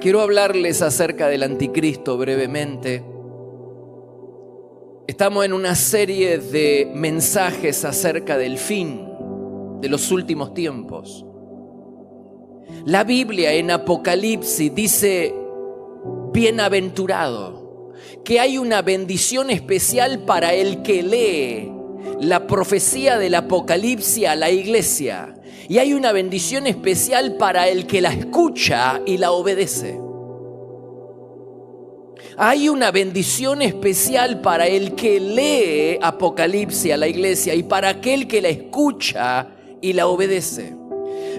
Quiero hablarles acerca del anticristo brevemente. Estamos en una serie de mensajes acerca del fin de los últimos tiempos. La Biblia en Apocalipsis dice, bienaventurado, que hay una bendición especial para el que lee la profecía del Apocalipsis a la iglesia. Y hay una bendición especial para el que la escucha y la obedece. Hay una bendición especial para el que lee Apocalipsis a la iglesia y para aquel que la escucha y la obedece.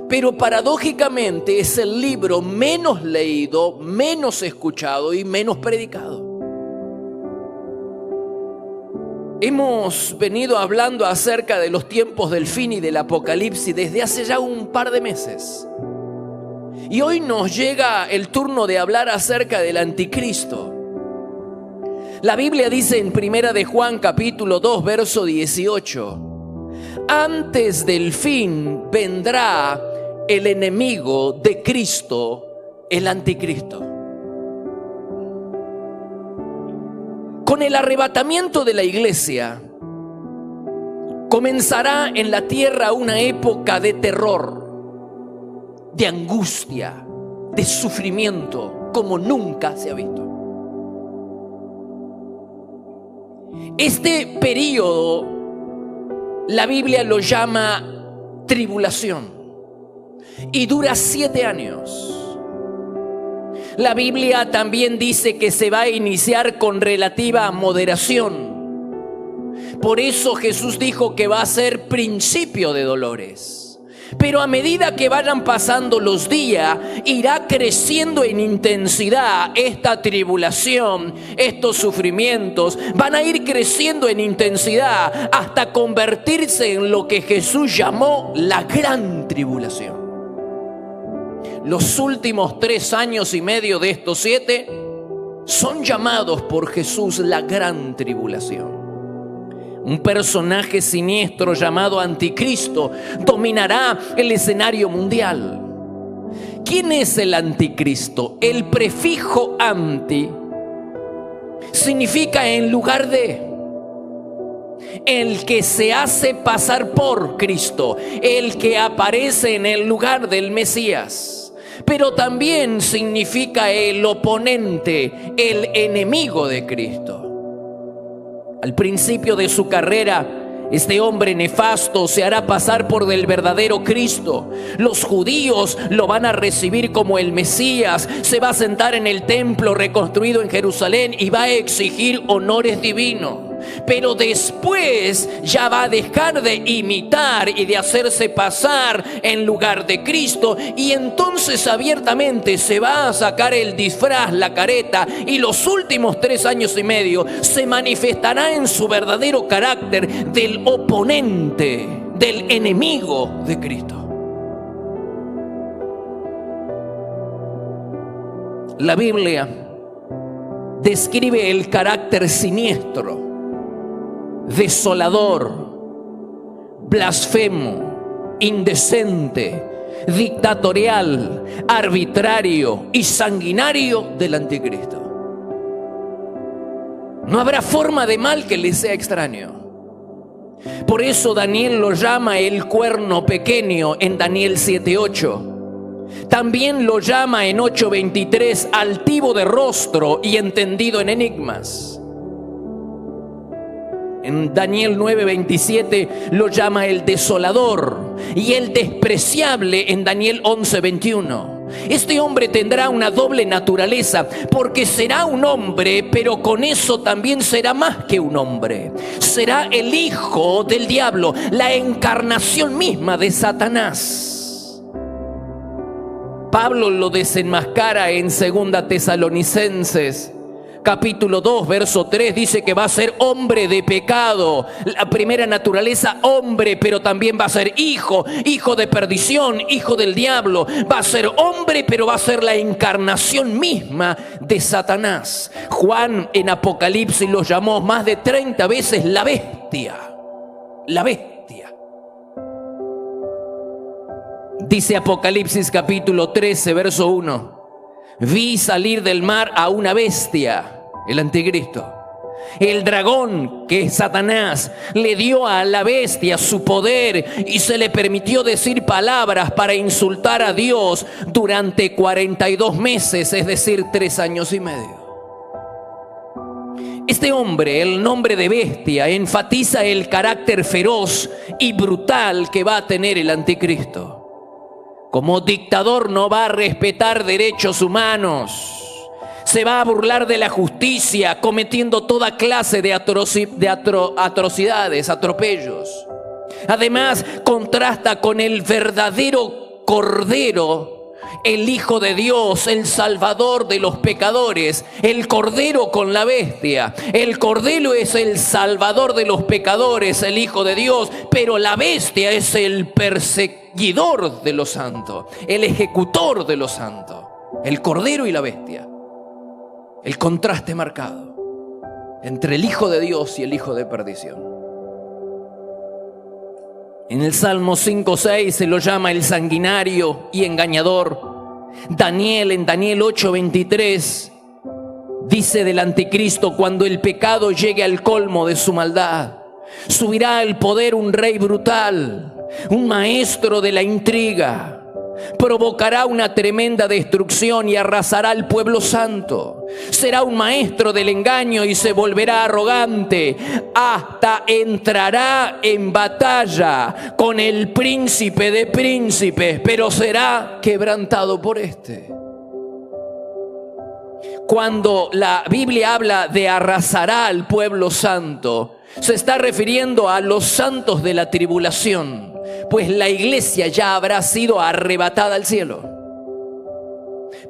Pero paradójicamente es el libro menos leído, menos escuchado y menos predicado. Hemos venido hablando acerca de los tiempos del fin y del Apocalipsis desde hace ya un par de meses. Y hoy nos llega el turno de hablar acerca del anticristo. La Biblia dice en 1 de Juan capítulo 2 verso 18: antes del fin vendrá el enemigo de Cristo, el anticristo. Con el arrebatamiento de la iglesia, comenzará en la tierra una época de terror, de angustia, de sufrimiento, como nunca se ha visto. Este periodo, la Biblia lo llama tribulación y dura 7 años. La Biblia también dice que se va a iniciar con relativa moderación. Por eso Jesús dijo que va a ser principio de dolores. Pero a medida que vayan pasando los días, irá creciendo en intensidad esta tribulación, estos sufrimientos. Van a ir creciendo en intensidad hasta convertirse en lo que Jesús llamó la gran tribulación. Los últimos 3 años y medio de estos 7 son llamados por Jesús la gran tribulación. Un personaje siniestro llamado Anticristo dominará el escenario mundial. ¿Quién es el Anticristo? El prefijo anti significa en lugar de. El que se hace pasar por Cristo, el que aparece en el lugar del Mesías. Pero también significa el oponente, el enemigo de Cristo. Al principio de su carrera, este hombre nefasto se hará pasar por el verdadero Cristo. Los judíos lo van a recibir como el Mesías. Se va a sentar en el templo reconstruido en Jerusalén y va a exigir honores divinos. Pero después ya va a dejar de imitar y de hacerse pasar en lugar de Cristo, y entonces abiertamente se va a sacar el disfraz, la careta, y los últimos 3 años y medio se manifestará en su verdadero carácter del oponente, del enemigo de Cristo. La Biblia describe el carácter siniestro, desolador, blasfemo, indecente, dictatorial, arbitrario y sanguinario del anticristo. No habrá forma de mal que le sea extraño. Por eso Daniel lo llama el cuerno pequeño en Daniel 7:8. También lo llama en 8:23 altivo de rostro y entendido en enigmas. En Daniel 9:27 lo llama el desolador y el despreciable en Daniel 11:21. Este hombre tendrá una doble naturaleza, porque será un hombre, pero con eso también será más que un hombre. Será el hijo del diablo, la encarnación misma de Satanás. Pablo lo desenmascara en 2 Tesalonicenses capítulo 2, verso 3, dice que va a ser hombre de pecado. La primera naturaleza, hombre, pero también va a ser hijo, hijo de perdición, hijo del diablo. Va a ser hombre, pero va a ser la encarnación misma de Satanás. Juan en Apocalipsis lo llamó más de 30 veces la bestia. La bestia. Dice Apocalipsis capítulo 13, verso 1. vi salir del mar a una bestia, el anticristo. El dragón, que es Satanás, le dio a la bestia su poder y se le permitió decir palabras para insultar a Dios durante 42 meses, es decir, 3 años y medio. Este hombre, el nombre de bestia, enfatiza el carácter feroz y brutal que va a tener el anticristo. Como dictador no va a respetar derechos humanos. Se va a burlar de la justicia, cometiendo toda clase de atrocidades, atropellos. Además, contrasta con el verdadero Cordero, el Hijo de Dios, el Salvador de los pecadores. El Cordero con la bestia. El Cordero es el Salvador de los pecadores, el Hijo de Dios, pero la bestia es el perseguidor de los santos, el ejecutor de los santos. El Cordero y la bestia. El contraste marcado entre el Hijo de Dios y el hijo de perdición. En el Salmo 5:6 se lo llama el sanguinario y engañador. En Daniel 8:23 dice del anticristo: cuando el pecado llegue al colmo de su maldad, subirá al poder un rey brutal, un maestro de la intriga. Provocará una tremenda destrucción y arrasará al pueblo santo. Será un maestro del engaño y se volverá arrogante. Hasta entrará en batalla con el príncipe de príncipes, pero será quebrantado por este. Cuando la Biblia habla de arrasará al pueblo santo, se está refiriendo a los santos de la tribulación, pues la iglesia ya habrá sido arrebatada al cielo.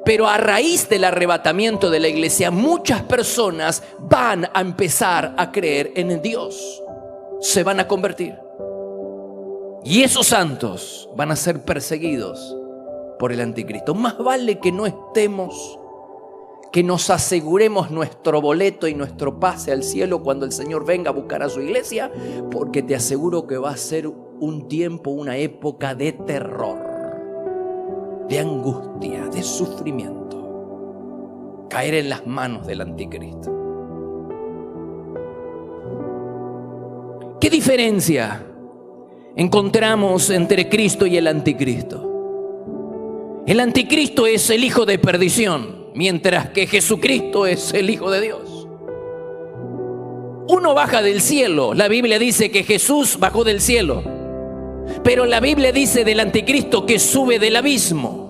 Pero a raíz del arrebatamiento de la iglesia, muchas personas van a empezar a creer en Dios, se van a convertir. Y esos santos van a ser perseguidos por el anticristo. Más vale que no estemos, que nos aseguremos nuestro boleto y nuestro pase al cielo cuando el Señor venga a buscar a su iglesia, porque te aseguro que va a ser un tiempo, una época de terror, de angustia, de sufrimiento. Caer en las manos del anticristo. ¿Qué diferencia encontramos entre Cristo y el anticristo? El anticristo es el hijo de perdición, mientras que Jesucristo es el Hijo de Dios. Uno baja del cielo. La Biblia dice que Jesús bajó del cielo, pero la Biblia dice del anticristo que sube del abismo.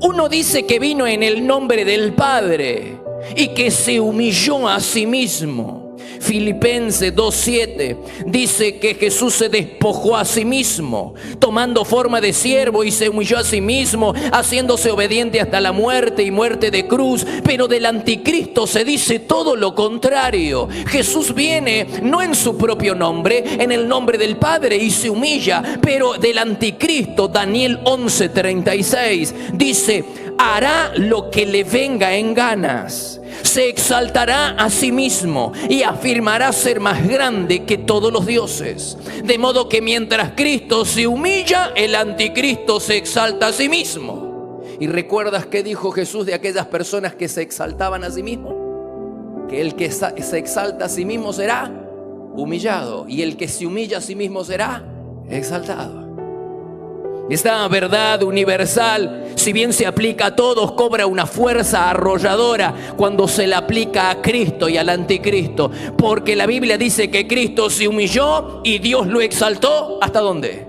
Uno dice que vino en el nombre del Padre y que se humilló a sí mismo. Filipenses 2:7 dice que Jesús se despojó a sí mismo, tomando forma de siervo, y se humilló a sí mismo, haciéndose obediente hasta la muerte y muerte de cruz. Pero del anticristo se dice todo lo contrario. Jesús viene no en su propio nombre, en el nombre del Padre, y se humilla. Pero del anticristo, Daniel 11:36 dice: hará lo que le venga en ganas. Se exaltará a sí mismo y afirmará ser más grande que todos los dioses. De modo que mientras Cristo se humilla, el anticristo se exalta a sí mismo. ¿Y recuerdas qué dijo Jesús de aquellas personas que se exaltaban a sí mismo? Que el que se exalta a sí mismo será humillado, y el que se humilla a sí mismo será exaltado. Esta verdad universal, si bien se aplica a todos, cobra una fuerza arrolladora cuando se la aplica a Cristo y al anticristo, porque la Biblia dice que Cristo se humilló y Dios lo exaltó. ¿Hasta dónde?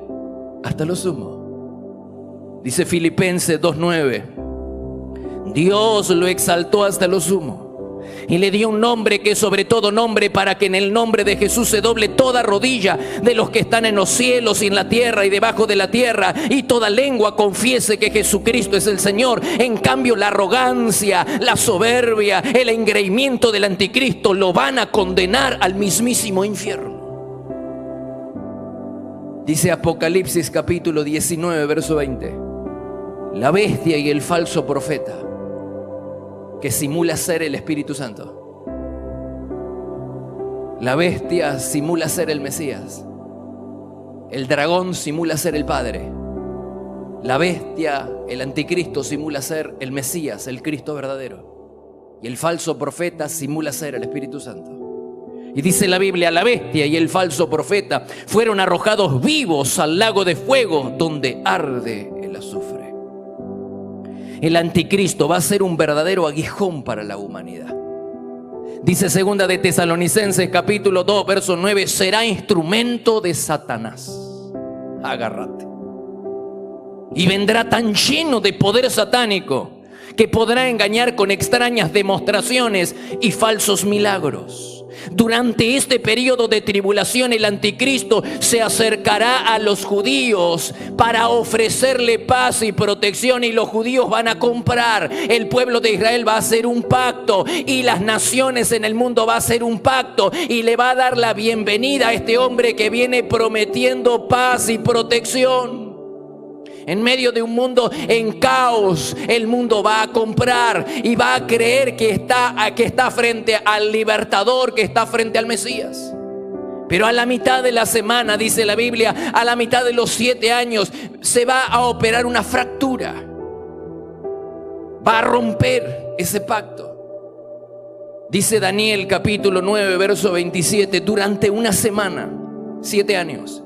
Hasta lo sumo. Dice Filipenses 2:9: Dios lo exaltó hasta lo sumo y le dio un nombre que es sobre todo nombre, para que en el nombre de Jesús se doble toda rodilla de los que están en los cielos y en la tierra y debajo de la tierra, y toda lengua confiese que Jesucristo es el Señor. En cambio, la arrogancia, la soberbia, el engreimiento del anticristo lo van a condenar al mismísimo infierno. Dice Apocalipsis capítulo 19, verso 20: la bestia y el falso profeta, que simula ser el Espíritu Santo. La bestia simula ser el Mesías. El dragón simula ser el Padre. La bestia, el anticristo, simula ser el Mesías, el Cristo verdadero. Y el falso profeta simula ser el Espíritu Santo. Y dice la Biblia, la bestia y el falso profeta fueron arrojados vivos al lago de fuego donde arde el azufre. El anticristo va a ser un verdadero aguijón para la humanidad. Dice 2 de Tesalonicenses capítulo 2 verso 9, será instrumento de Satanás. Agárrate. Y vendrá tan lleno de poder satánico que podrá engañar con extrañas demostraciones y falsos milagros. Durante este periodo de tribulación, el anticristo se acercará a los judíos para ofrecerle paz y protección, y los judíos van a comprar. El pueblo de Israel va a hacer un pacto, y las naciones en el mundo va a hacer un pacto, y le va a dar la bienvenida a este hombre que viene prometiendo paz y protección. En medio de un mundo en caos, el mundo va a comprar y va a creer que está frente al libertador, que está frente al Mesías. Pero a la mitad de la semana, dice la Biblia, a la mitad de los 7 años, se va a operar una fractura. Va a romper ese pacto. Dice Daniel capítulo 9, verso 27, durante una semana, 7 años.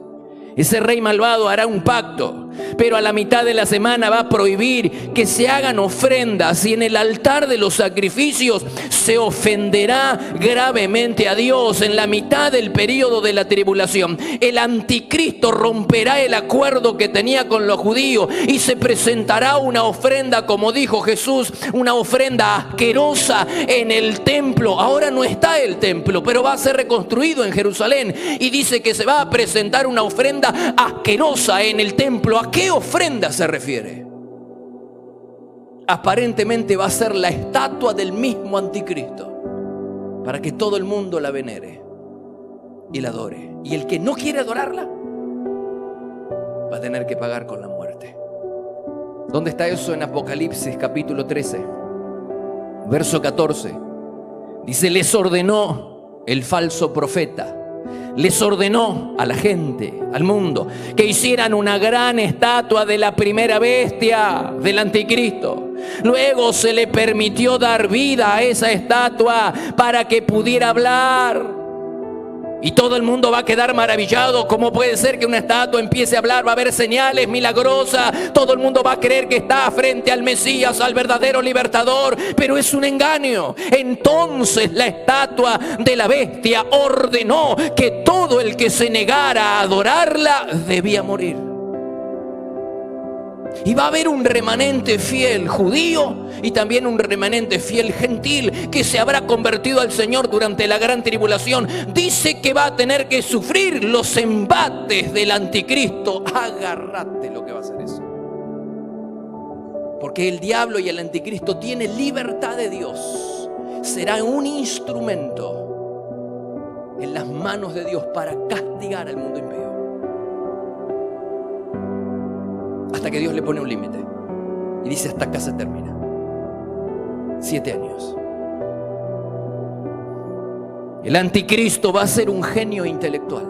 Ese rey malvado hará un pacto, pero a la mitad de la semana va a prohibir que se hagan ofrendas, y en el altar de los sacrificios se ofenderá gravemente a Dios. En la mitad del periodo de la tribulación, el anticristo romperá el acuerdo que tenía con los judíos y se presentará una ofrenda, como dijo Jesús, una ofrenda asquerosa en el templo. Ahora no está el templo, pero va a ser reconstruido en Jerusalén, y dice que se va a presentar una ofrenda asquerosa en el templo. ¿A qué ofrenda se refiere? Aparentemente va a ser la estatua del mismo anticristo, para que todo el mundo la venere y la adore. Y el que no quiere adorarla va a tener que pagar con la muerte. ¿Dónde está eso? En Apocalipsis capítulo 13, verso 14. Dice, les ordenó el falso profeta, les ordenó a la gente, al mundo, que hicieran una gran estatua de la primera bestia, del anticristo. Luego se le permitió dar vida a esa estatua para que pudiera hablar. Y todo el mundo va a quedar maravillado. ¿Cómo puede ser que una estatua empiece a hablar? Va a haber señales milagrosas. Todo el mundo va a creer que está frente al Mesías, al verdadero libertador. Pero es un engaño. Entonces la estatua de la bestia ordenó que todo el que se negara a adorarla debía morir. Y va a haber un remanente fiel judío y también un remanente fiel gentil que se habrá convertido al Señor durante la gran tribulación. Dice que va a tener que sufrir los embates del anticristo. Agárrate lo que va a hacer eso. Porque el diablo y el anticristo tienen libertad de Dios. Será un instrumento en las manos de Dios para castigar al mundo impío. Hasta que Dios le pone un límite y dice, hasta acá se termina. 7 años. El anticristo va a ser un genio intelectual,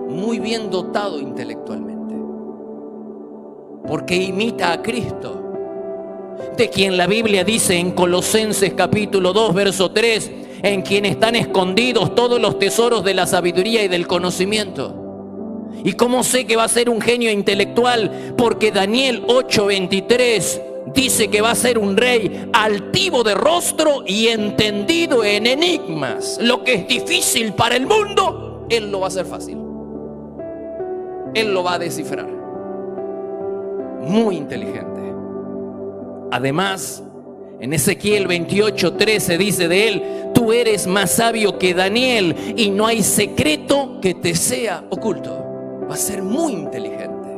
muy bien dotado intelectualmente, porque imita a Cristo, de quien la Biblia dice en Colosenses capítulo 2 verso 3, en quien están escondidos todos los tesoros de la sabiduría y del conocimiento. ¿Y cómo sé que va a ser un genio intelectual? Porque Daniel 8:23 dice que va a ser un rey altivo de rostro y entendido en enigmas. Lo que es difícil para el mundo, él lo va a hacer fácil. Él lo va a descifrar. Muy inteligente. Además, en Ezequiel 28:13 dice de él, tú eres más sabio que Daniel y no hay secreto que te sea oculto. Va a ser muy inteligente.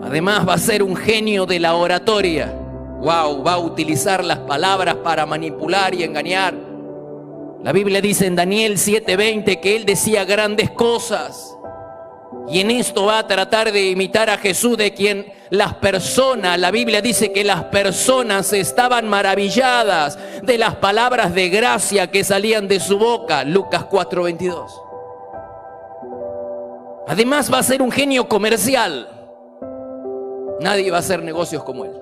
Además va a ser un genio de la oratoria. Wow, va a utilizar las palabras para manipular y engañar. La Biblia dice en Daniel 7:20 que él decía grandes cosas. Y en esto va a tratar de imitar a Jesús, de quien las personas, la Biblia dice que las personas estaban maravilladas de las palabras de gracia que salían de su boca. Lucas 4:22. Además va a ser un genio comercial. Nadie va a hacer negocios como él.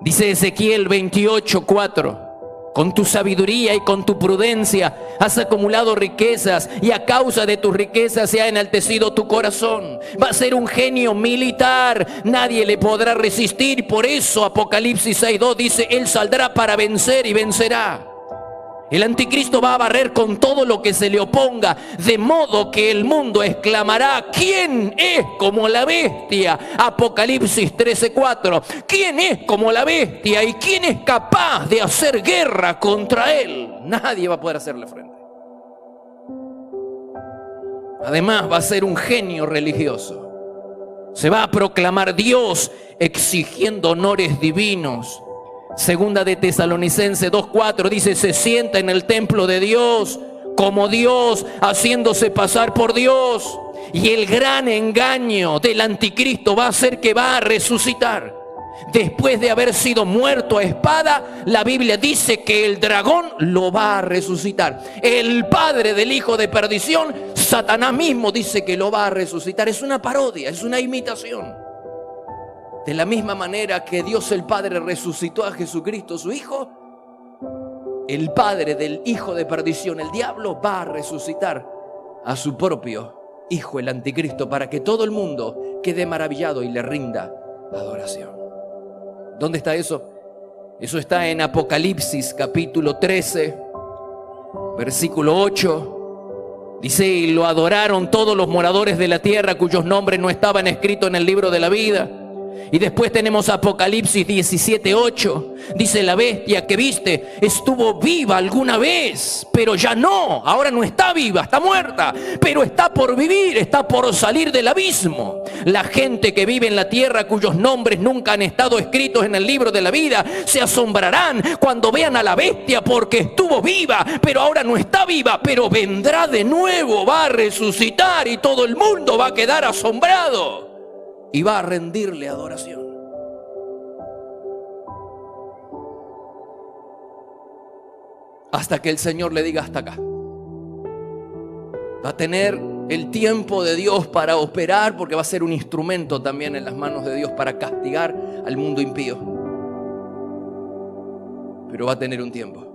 Dice Ezequiel 28:4: con tu sabiduría y con tu prudencia has acumulado riquezas, y a causa de tus riquezas se ha enaltecido tu corazón. Va a ser un genio militar, nadie le podrá resistir. Por eso Apocalipsis 6:2 dice: él saldrá para vencer y vencerá. El anticristo va a barrer con todo lo que se le oponga, de modo que el mundo exclamará: ¿quién es como la bestia? Apocalipsis 13:4. ¿Quién es como la bestia y quién es capaz de hacer guerra contra él? Nadie va a poder hacerle frente. Además va a ser un genio religioso. Se va a proclamar Dios exigiendo honores divinos. Segunda de Tesalonicenses 2:4 dice: se sienta en el templo de Dios como Dios, haciéndose pasar por Dios. Y el gran engaño del anticristo va a ser que va a resucitar. Después de haber sido muerto a espada, la Biblia dice que el dragón lo va a resucitar. El padre del hijo de perdición, Satanás mismo, dice que lo va a resucitar. Es una parodia, es una imitación. De la misma manera que Dios el Padre resucitó a Jesucristo, su Hijo, el padre del hijo de perdición, el diablo, va a resucitar a su propio hijo, el anticristo, para que todo el mundo quede maravillado y le rinda adoración. ¿Dónde está eso? Eso está en Apocalipsis capítulo 13, versículo 8. Dice: y lo adoraron todos los moradores de la tierra cuyos nombres no estaban escritos en el libro de la vida. Y después tenemos Apocalipsis 17:8. Dice: la bestia que viste estuvo viva alguna vez, pero ya no. Ahora no está viva, está muerta, pero está por vivir, está por salir del abismo. La gente que vive en la tierra cuyos nombres nunca han estado escritos en el libro de la vida se asombrarán cuando vean a la bestia, porque estuvo viva, pero ahora no está viva, pero vendrá de nuevo, va a resucitar, y todo el mundo va a quedar asombrado y va a rendirle adoración. Hasta que el Señor le diga: hasta acá. Va a tener el tiempo de Dios para operar, porque va a ser un instrumento también en las manos de Dios para castigar al mundo impío. Pero va a tener un tiempo.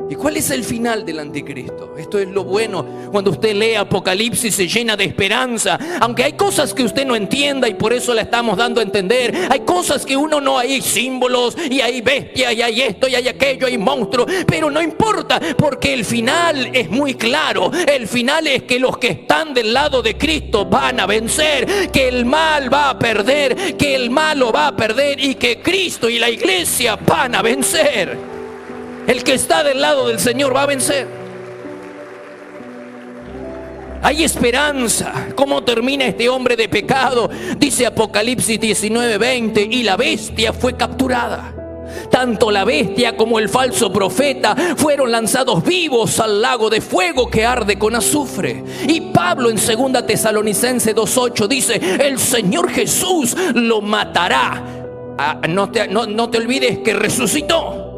¿Y cuál es el final del anticristo? Esto es lo bueno. Cuando usted lee Apocalipsis se llena de esperanza. Aunque hay cosas que usted no entienda, y por eso la estamos dando a entender. Hay cosas que uno no, hay símbolos, y hay bestias, y hay esto, y hay aquello, hay monstruos. Pero no importa, porque el final es muy claro. El final es que los que están del lado de Cristo van a vencer. Que el mal va a perder, que el malo va a perder, y que Cristo y la iglesia van a vencer. El que está del lado del Señor va a vencer. Hay esperanza. ¿Cómo termina este hombre de pecado? Dice Apocalipsis 19:20: y la bestia fue capturada. Tanto la bestia como el falso profeta fueron lanzados vivos al lago de fuego que arde con azufre. Y Pablo en 2 Tesalonicenses 2:8 dice: el Señor Jesús lo matará. No te olvides que resucitó.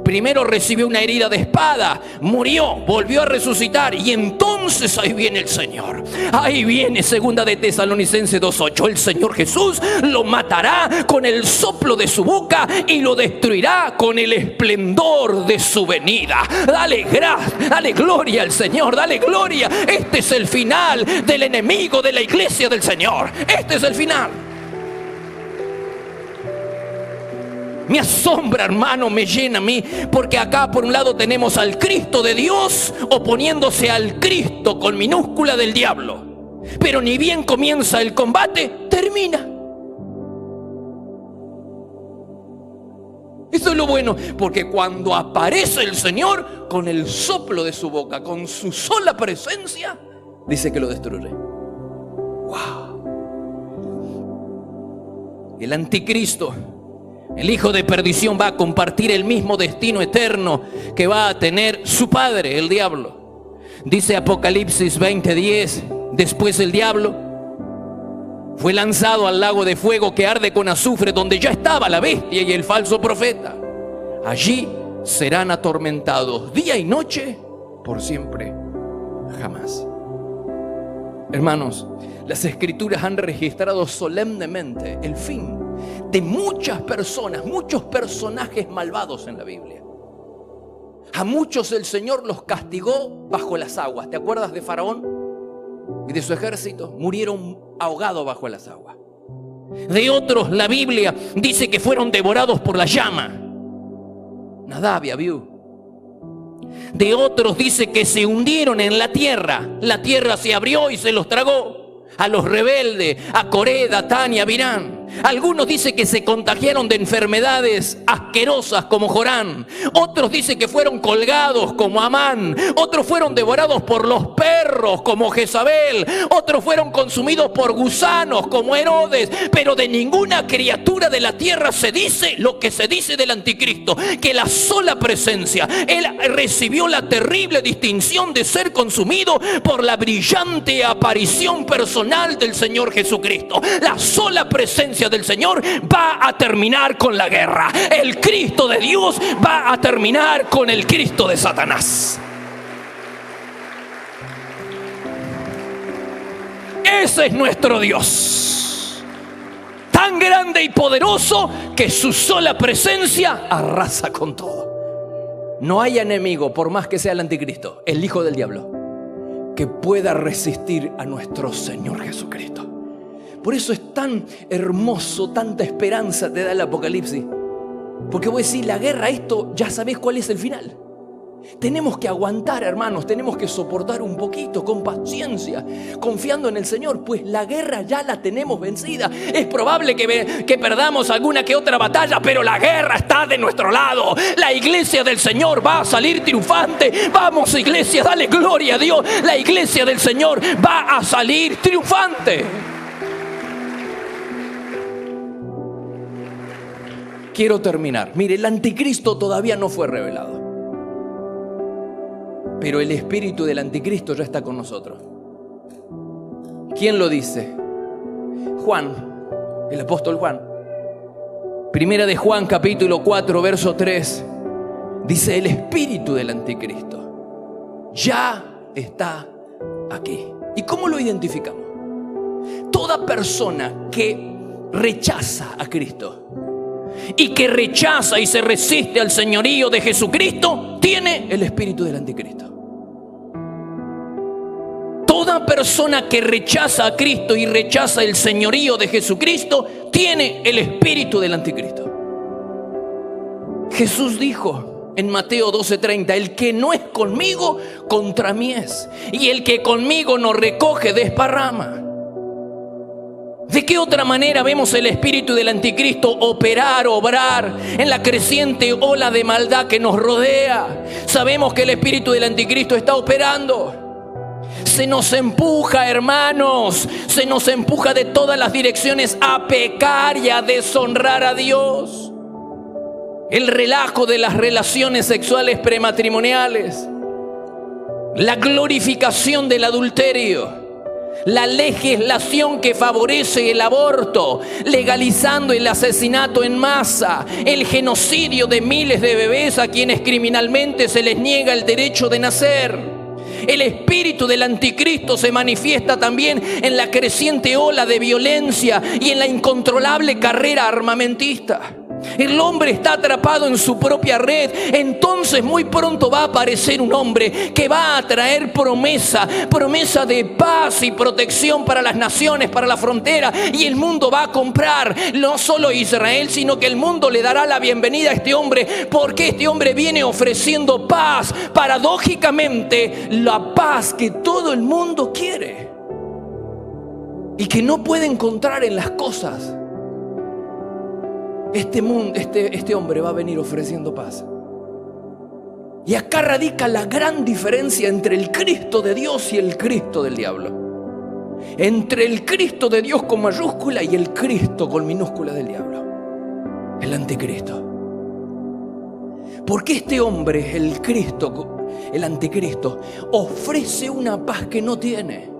Primero recibió una herida de espada, murió, volvió a resucitar, y entonces ahí viene el Señor. Ahí viene 2 de Tesalonicenses 2:8. El Señor Jesús lo matará con el soplo de su boca y lo destruirá con el esplendor de su venida. Dale gracias, dale gloria al Señor, dale gloria. Este es el final del enemigo de la iglesia del Señor. Este es el final. Me asombra, hermano, me llena a mí, porque acá por un lado tenemos al Cristo de Dios oponiéndose al Cristo con minúscula del diablo. Pero ni bien comienza el combate, termina. Eso es lo bueno, porque cuando aparece el Señor, con el soplo de su boca, con su sola presencia, dice que lo destruye. ¡Wow! El anticristo, el hijo de perdición, va a compartir el mismo destino eterno que va a tener su padre, el diablo. Dice Apocalipsis 20:10: después el diablo fue lanzado al lago de fuego que arde con azufre, donde ya estaba la bestia y el falso profeta. Allí serán atormentados día y noche por siempre, jamás. Hermanos, las Escrituras han registrado solemnemente el fin de muchas personas, muchos personajes malvados en la Biblia. A muchos el Señor los castigó bajo las aguas. ¿Te acuerdas de Faraón y de su ejército? Murieron ahogados bajo las aguas. De otros la Biblia dice que fueron devorados por la llama. Nadab y Abiú. De otros dice que se hundieron en la tierra. La tierra se abrió y se los tragó. A los rebeldes, a Coré, Datán y Abirán. Algunos dicen que se contagiaron de enfermedades asquerosas como Jorán. Otros dicen que fueron colgados como Amán. Otros fueron devorados por los perros como Jezabel. Otros fueron consumidos por gusanos como Herodes. Pero de ninguna criatura de la tierra se dice lo que se dice del anticristo, que la sola presencia, él recibió la terrible distinción de ser consumido por la brillante aparición personal del Señor Jesucristo. La sola presencia del Señor va a terminar con la guerra. El Cristo de Dios va a terminar con el Cristo de Satanás. Ese es nuestro Dios, tan grande y poderoso que su sola presencia arrasa con todo. No hay enemigo, por más que sea el anticristo, el hijo del diablo, que pueda resistir a nuestro Señor Jesucristo. Por eso es tan hermoso, tanta esperanza te da el Apocalipsis. Porque vos decís, la guerra, esto ya sabés cuál es el final. Tenemos que aguantar, hermanos, tenemos que soportar un poquito con paciencia, confiando en el Señor, pues la guerra ya la tenemos vencida. Es probable que perdamos alguna que otra batalla, pero la guerra está de nuestro lado. La iglesia del Señor va a salir triunfante. Vamos, iglesia, dale gloria a Dios. La iglesia del Señor va a salir triunfante. Quiero terminar. Mire, el anticristo todavía no fue revelado, pero el espíritu del anticristo ya está con nosotros. ¿Quién lo dice? Juan, el apóstol Juan. Primera de Juan, capítulo 4, verso 3. Dice, el espíritu del anticristo ya está aquí. ¿Y cómo lo identificamos? Toda persona que rechaza a Cristo y que rechaza y se resiste al señorío de Jesucristo tiene el espíritu del anticristo. Toda persona que rechaza a Cristo y rechaza el señorío de Jesucristo tiene el espíritu del anticristo. Jesús dijo en Mateo 12:30, el que no es conmigo, contra mí es, y el que conmigo no recoge, desparrama. ¿De qué otra manera vemos el espíritu del anticristo obrar en la creciente ola de maldad que nos rodea? Sabemos que el espíritu del anticristo está operando. Se nos empuja, hermanos, se nos empuja de todas las direcciones a pecar y a deshonrar a Dios. El relajo de las relaciones sexuales prematrimoniales, la glorificación del adulterio, la legislación que favorece el aborto, legalizando el asesinato en masa, el genocidio de miles de bebés a quienes criminalmente se les niega el derecho de nacer. El espíritu del anticristo se manifiesta también en la creciente ola de violencia y en la incontrolable carrera armamentista. El hombre está atrapado en su propia red. Entonces muy pronto va a aparecer un hombre que va a traer promesa de paz y protección para las naciones, para la frontera. Y el mundo va a comprar, no solo Israel, sino que el mundo le dará la bienvenida a este hombre, porque este hombre viene ofreciendo paz. Paradójicamente, la paz que todo el mundo quiere y que no puede encontrar en las cosas. Este hombre va a venir ofreciendo paz. Y acá radica la gran diferencia entre el Cristo de Dios y el Cristo del diablo. Entre el Cristo de Dios con mayúscula y el Cristo con minúscula del diablo, el anticristo. Porque este hombre, el Cristo, el anticristo, ofrece una paz que no tiene.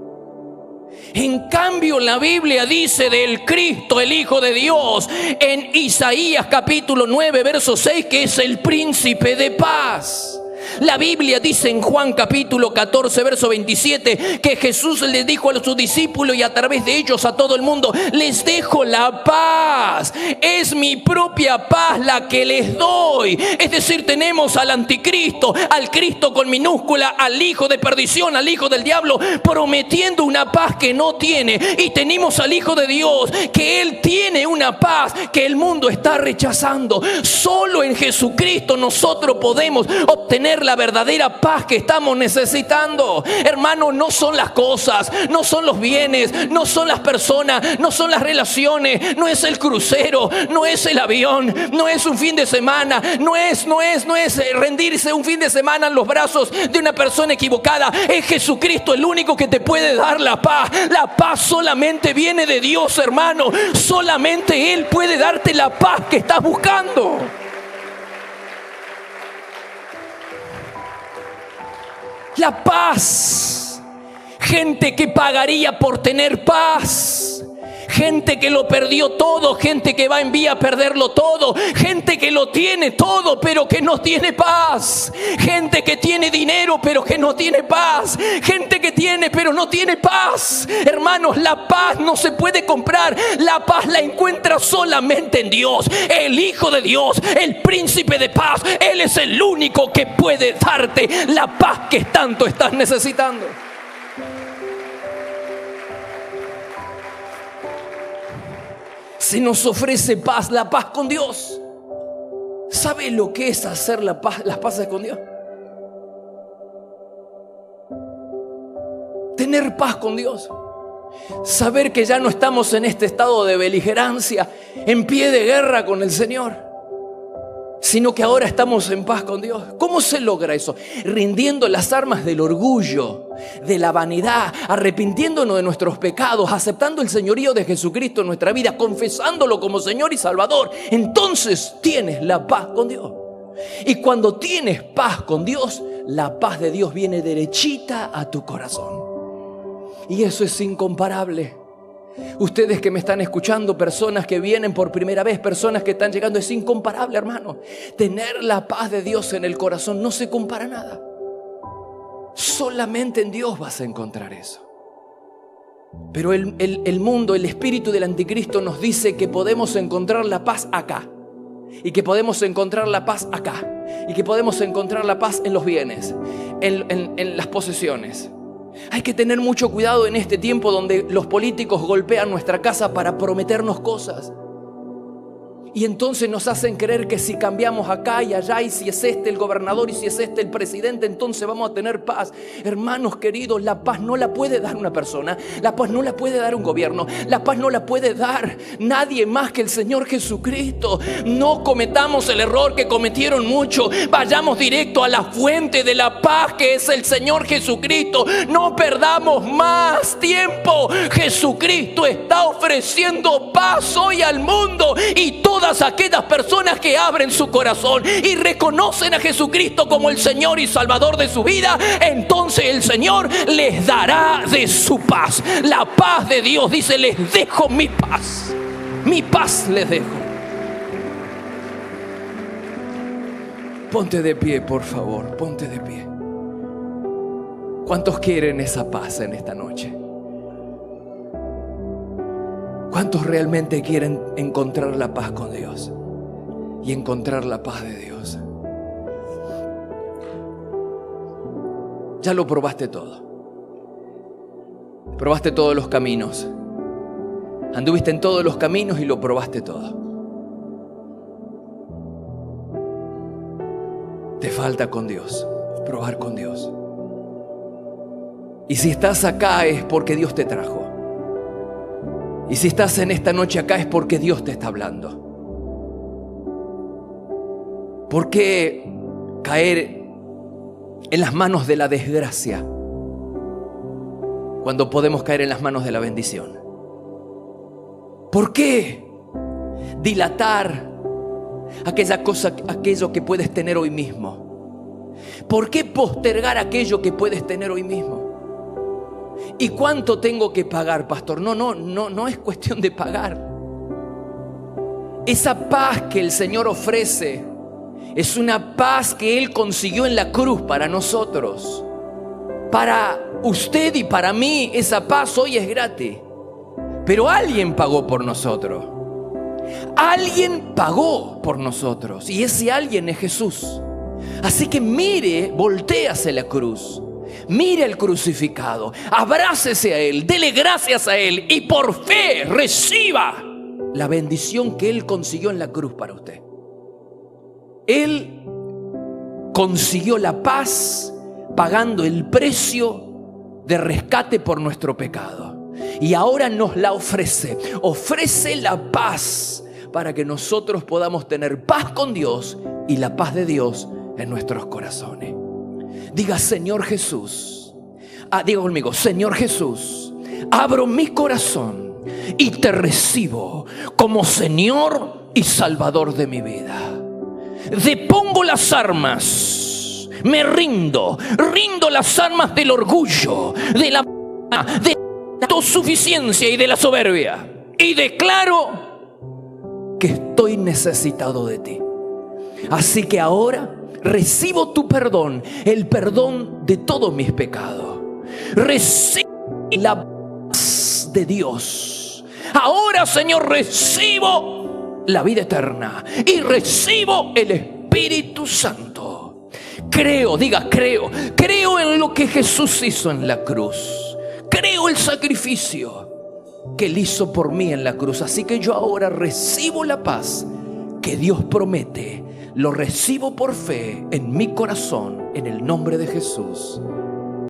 En cambio, la Biblia dice del Cristo, el Hijo de Dios, en Isaías capítulo 9, verso 6, que es el príncipe de paz. La Biblia dice en Juan capítulo 14, verso 27, que Jesús les dijo a sus discípulos y a través de ellos a todo el mundo: les dejo la paz, es mi propia paz la que les doy. Es decir, tenemos al anticristo, al Cristo con minúscula, al hijo de perdición, al hijo del diablo, prometiendo una paz que no tiene, y tenemos al Hijo de Dios, que Él tiene una paz que el mundo está rechazando. Solo en Jesucristo nosotros podemos obtener la verdadera paz que estamos necesitando. Hermano, no son las cosas, no son los bienes, no son las personas, no son las relaciones, no es el crucero, no es el avión, no es un fin de semana, no es rendirse un fin de semana en los brazos de una persona equivocada. Es Jesucristo el único que te puede dar la paz. La paz solamente viene de Dios, hermano. Solamente Él puede darte la paz que estás buscando. La paz. Gente que pagaría por tener paz. Gente que lo perdió todo, gente que va en vía a perderlo todo, gente que lo tiene todo pero que no tiene paz, gente que tiene dinero pero que no tiene paz, gente que tiene pero no tiene paz. Hermanos, la paz no se puede comprar, la paz la encuentras solamente en Dios, el Hijo de Dios, el Príncipe de paz. Él es el único que puede darte la paz que tanto estás necesitando. Se nos ofrece paz, la paz con Dios. ¿Sabe lo que es hacer las paces con Dios? Tener paz con Dios. Saber que ya no estamos en este estado de beligerancia, en pie de guerra con el Señor, sino que ahora estamos en paz con Dios. ¿Cómo se logra eso? Rindiendo las armas del orgullo, de la vanidad, arrepintiéndonos de nuestros pecados, aceptando el señorío de Jesucristo en nuestra vida, confesándolo como Señor y Salvador. Entonces tienes la paz con Dios. Y cuando tienes paz con Dios, la paz de Dios viene derechita a tu corazón. Y eso es incomparable. Ustedes que me están escuchando, personas que vienen por primera vez, personas que están llegando, es incomparable, hermano. Tener la paz de Dios en el corazón no se compara a nada. Solamente en Dios vas a encontrar eso. Pero el mundo, el espíritu del anticristo nos dice que podemos encontrar la paz acá, y que podemos encontrar la paz acá, y que podemos encontrar la paz en los bienes, en las posesiones. Hay que tener mucho cuidado en este tiempo donde los políticos golpean nuestra casa para prometernos cosas. Y entonces nos hacen creer que si cambiamos acá y allá, y si es este el gobernador y si es este el presidente, entonces vamos a tener paz. Hermanos queridos, la paz no la puede dar una persona, la paz no la puede dar un gobierno, la paz no la puede dar nadie más que el Señor Jesucristo. No cometamos el error que cometieron muchos. Vayamos directo a la fuente de la paz, que es el Señor Jesucristo. No perdamos más tiempo. Jesucristo está ofreciendo paz hoy al mundo, y todas aquellas personas que abren su corazón y reconocen a Jesucristo como el Señor y Salvador de su vida, entonces el Señor les dará de su paz. La paz de Dios dice: les dejo mi paz les dejo. Ponte de pie, por favor, ponte de pie. ¿Cuántos quieren esa paz en esta noche? ¿Cuántos realmente quieren encontrar la paz con Dios y encontrar la paz de Dios? Ya lo probaste todo. Probaste todos los caminos. Anduviste en todos los caminos y lo probaste todo. Te falta con Dios, probar con Dios. Y si estás acá es porque Dios te trajo. Y si estás en esta noche acá es porque Dios te está hablando. ¿Por qué caer en las manos de la desgracia cuando podemos caer en las manos de la bendición? ¿Por qué dilatar aquello que puedes tener hoy mismo? ¿Por qué postergar aquello que puedes tener hoy mismo? ¿Y cuánto tengo que pagar, pastor? No es cuestión de pagar. Esa paz que el Señor ofrece Es una paz que Él consiguió en la cruz para nosotros. Para usted y para mí esa paz hoy es gratis. Pero alguien pagó por nosotros. Alguien pagó por nosotros. Y ese alguien es Jesús. Así que mire, voltee hacia la cruz. Mire al crucificado. Abrácese a Él. Dele gracias a Él. Y por fe reciba la bendición que Él consiguió en la cruz para usted. Él consiguió la paz pagando el precio de rescate por nuestro pecado. Y ahora nos la ofrece. Ofrece la paz para que nosotros podamos tener paz con Dios y la paz de Dios en nuestros corazones. Diga: Señor Jesús. Diga conmigo: Señor Jesús, abro mi corazón y te recibo como Señor y Salvador de mi vida. Depongo las armas, me rindo las armas del orgullo, de la autosuficiencia y de la soberbia, y declaro que estoy necesitado de ti. Así que ahora recibo tu perdón, el perdón de todos mis pecados. Recibo la paz de Dios. Ahora, Señor, recibo la vida eterna y recibo el Espíritu Santo. Creo, diga creo en lo que Jesús hizo en la cruz. Creo el sacrificio que Él hizo por mí en la cruz. Así que yo ahora recibo la paz que Dios promete. Lo recibo por fe en mi corazón, en el nombre de Jesús.